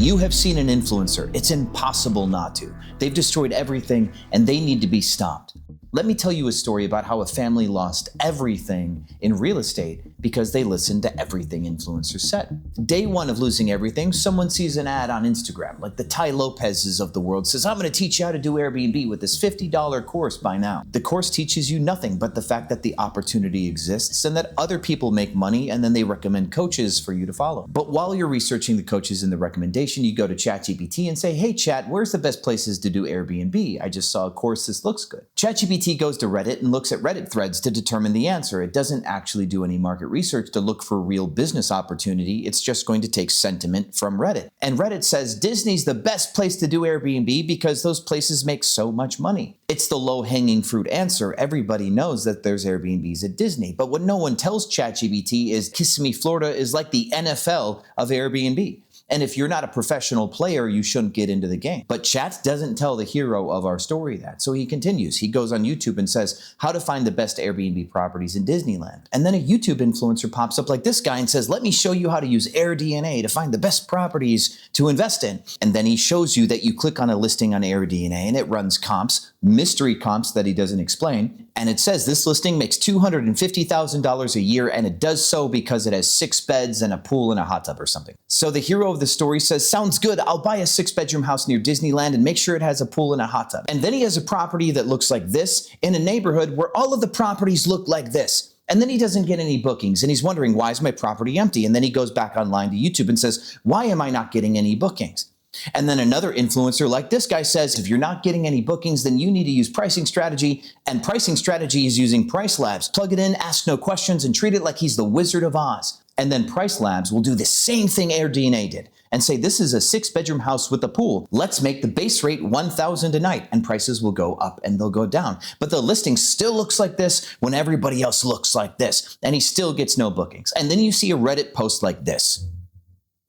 You have seen an influencer. It's impossible not to. They've destroyed everything and they need to be stopped. Let me tell you a story about how a family lost everything in real estate because they listened to everything influencers said. Day one of losing everything, someone sees an ad on Instagram, like the Tai Lopez's of the world, says, I'm gonna teach you how to do Airbnb with this $50 course by now. The course teaches you nothing but the fact that the opportunity exists and that other people make money, and then they recommend coaches for you to follow. But while you're researching the coaches in the recommendation, you go to ChatGPT and say, hey Chat, where's the best places to do Airbnb? I just saw a course, this looks good. ChatGPT goes to Reddit and looks at Reddit threads to determine the answer. It doesn't actually do any market research to look for real business opportunity. It's just going to take sentiment from Reddit. And Reddit says Disney's the best place to do Airbnb because those places make so much money. It's the low-hanging fruit answer. Everybody knows that there's Airbnbs at Disney. But what no one tells ChatGPT is Kissimmee, Florida is like the NFL of Airbnb. And if you're not a professional player, you shouldn't get into the game. But Chat doesn't tell the hero of our story that. So he continues. He goes on YouTube and says, how to find the best Airbnb properties in Disneyland. And then a YouTube influencer pops up like this guy and says, let me show you how to use AirDNA to find the best properties to invest in. And then he shows you that you click on a listing on AirDNA and it runs comps, mystery comps that he doesn't explain. And it says this listing makes $250,000 a year, and it does so because it has 6 beds and a pool and a hot tub or something. So the hero of the story says, sounds good, I'll buy a 6-bedroom house near Disneyland and make sure it has a pool and a hot tub. And then he has a property that looks like this in a neighborhood where all of the properties look like this. And then he doesn't get any bookings and he's wondering, why is my property empty? And then he goes back online to YouTube and says, why am I not getting any bookings? And then another influencer like this guy says, if you're not getting any bookings, then you need to use pricing strategy, and pricing strategy is using Price Labs. Plug it in, ask no questions, and treat it like he's the Wizard of Oz. And then Price Labs will do the same thing AirDNA did and say, this is a 6-bedroom house with a pool. Let's make the base rate $1,000 a night, and prices will go up and they'll go down. But the listing still looks like this when everybody else looks like this, and he still gets no bookings. And then you see a Reddit post like this.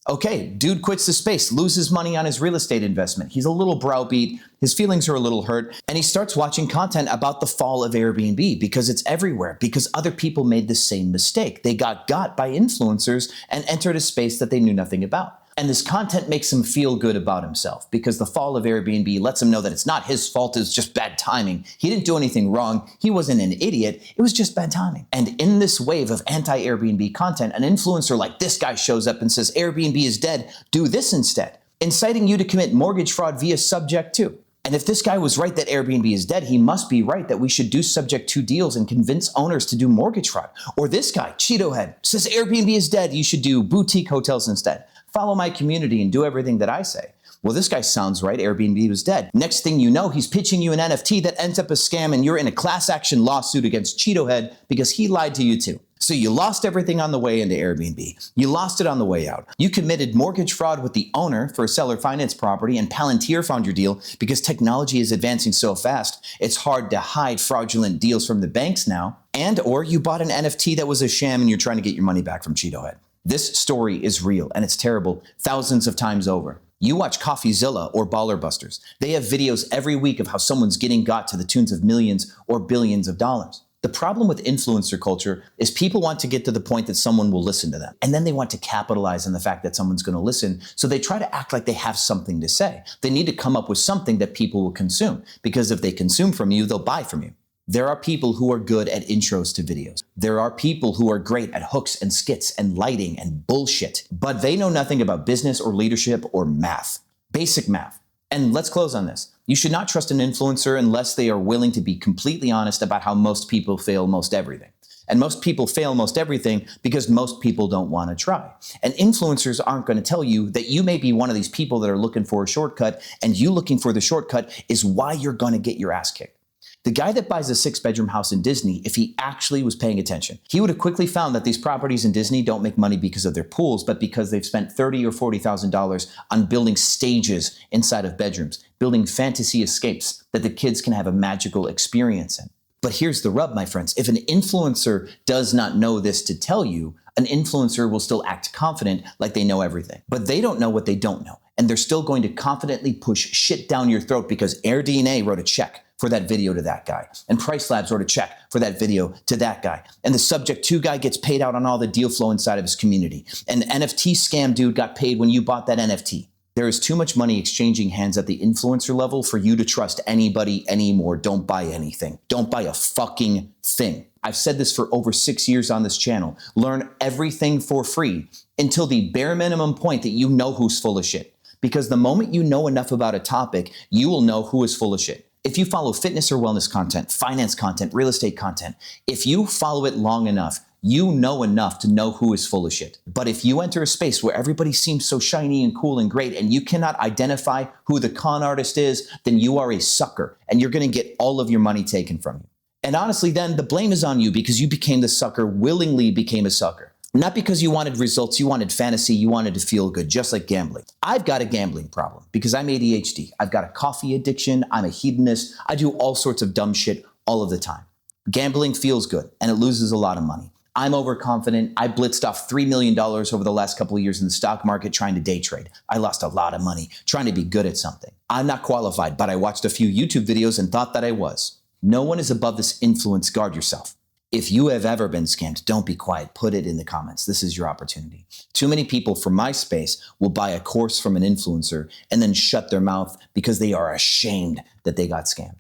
Okay, dude quits the space, loses money on his real estate investment. He's a little browbeat, his feelings are a little hurt, and he starts watching content about the fall of Airbnb because it's everywhere, because other people made the same mistake. They got by influencers and entered a space that they knew nothing about. And this content makes him feel good about himself because the fall of Airbnb lets him know that it's not his fault, it's just bad timing. He didn't do anything wrong. He wasn't an idiot. It was just bad timing. And in this wave of anti-Airbnb content, an influencer like this guy shows up and says, Airbnb is dead, do this instead, inciting you to commit mortgage fraud via Subject 2. And if this guy was right that Airbnb is dead, he must be right that we should do Subject 2 deals and convince owners to do mortgage fraud. Or this guy, Cheeto Head, says Airbnb is dead, you should do boutique hotels instead. Follow my community and do everything that I say. Well, this guy sounds right, Airbnb was dead. Next thing you know, he's pitching you an NFT that ends up a scam and you're in a class action lawsuit against Cheeto Head because he lied to you too. So you lost everything on the way into Airbnb. You lost it on the way out. You committed mortgage fraud with the owner for a seller finance property, and Palantir found your deal because technology is advancing so fast, it's hard to hide fraudulent deals from the banks now. And or you bought an NFT that was a sham and you're trying to get your money back from Cheeto Head. This story is real and it's terrible thousands of times over. You watch CoffeeZilla or Baller Busters. They have videos every week of how someone's getting got to the tunes of millions or billions of dollars. The problem with influencer culture is people want to get to the point that someone will listen to them. And then they want to capitalize on the fact that someone's going to listen. So they try to act like they have something to say. They need to come up with something that people will consume, because if they consume from you, they'll buy from you. There are people who are good at intros to videos. There are people who are great at hooks and skits and lighting and bullshit, but they know nothing about business or leadership or math. Basic math. And let's close on this. You should not trust an influencer unless they are willing to be completely honest about how most people fail most everything. And most people fail most everything because most people don't want to try. And influencers aren't going to tell you that you may be one of these people that are looking for a shortcut, and you looking for the shortcut is why you're going to get your ass kicked. The guy that buys a 6-bedroom house in Disney, if he actually was paying attention, he would have quickly found that these properties in Disney don't make money because of their pools, but because they've spent $30,000 or $40,000 on building stages inside of bedrooms, building fantasy escapes that the kids can have a magical experience in. But here's the rub, my friends. If an influencer does not know this to tell you, an influencer will still act confident like they know everything. But they don't know what they don't know. And they're still going to confidently push shit down your throat because AirDNA wrote a check for that video to that guy. And Price Labs wrote a check for that video to that guy. And the Subject 2 guy gets paid out on all the deal flow inside of his community. And the NFT scam dude got paid when you bought that NFT. There is too much money exchanging hands at the influencer level for you to trust anybody anymore. Don't buy anything. Don't buy a fucking thing. I've said this for over 6 years on this channel. Learn everything for free until the bare minimum point that you know who's full of shit. Because the moment you know enough about a topic, you will know who is full of shit. If you follow fitness or wellness content, finance content, real estate content, if you follow it long enough, you know enough to know who is full of shit. But if you enter a space where everybody seems so shiny and cool and great and you cannot identify who the con artist is, then you are a sucker and you're gonna get all of your money taken from you. And honestly, then the blame is on you because you became the sucker, willingly became a sucker. Not because you wanted results, you wanted fantasy, you wanted to feel good, just like gambling. I've got a gambling problem because I'm ADHD. I've got a coffee addiction, I'm a hedonist, I do all sorts of dumb shit all of the time. Gambling feels good and it loses a lot of money. I'm overconfident. I blitzed off $3 million over the last couple of years in the stock market trying to day trade. I lost a lot of money trying to be good at something. I'm not qualified, but I watched a few YouTube videos and thought that I was. No one is above this influence. Guard yourself. If you have ever been scammed, don't be quiet. Put it in the comments. This is your opportunity. Too many people from my space will buy a course from an influencer and then shut their mouth because they are ashamed that they got scammed.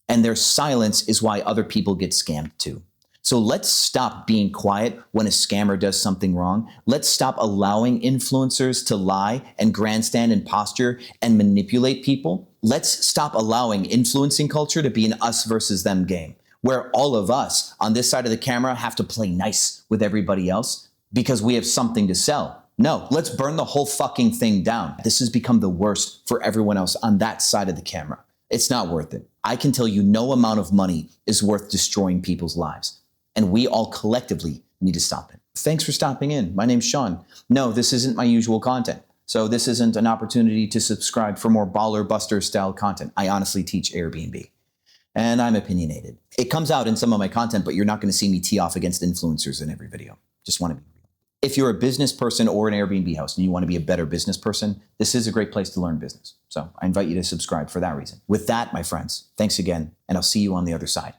And their silence is why other people get scammed too. So let's stop being quiet when a scammer does something wrong. Let's stop allowing influencers to lie and grandstand and posture and manipulate people. Let's stop allowing influencing culture to be an us versus them game, where all of us on this side of the camera have to play nice with everybody else because we have something to sell. No, let's burn the whole fucking thing down. This has become the worst for everyone else on that side of the camera. It's not worth it. I can tell you no amount of money is worth destroying people's lives. And we all collectively need to stop it. Thanks for stopping in. My name's Sean. No, this isn't my usual content. So this isn't an opportunity to subscribe for more baller buster style content. I honestly teach Airbnb. And I'm opinionated. It comes out in some of my content, but you're not going to see me tee off against influencers in every video. Just want to be real. If you're a business person or an Airbnb host and you want to be a better business person, this is a great place to learn business. So I invite you to subscribe for that reason. With that, my friends, thanks again, and I'll see you on the other side.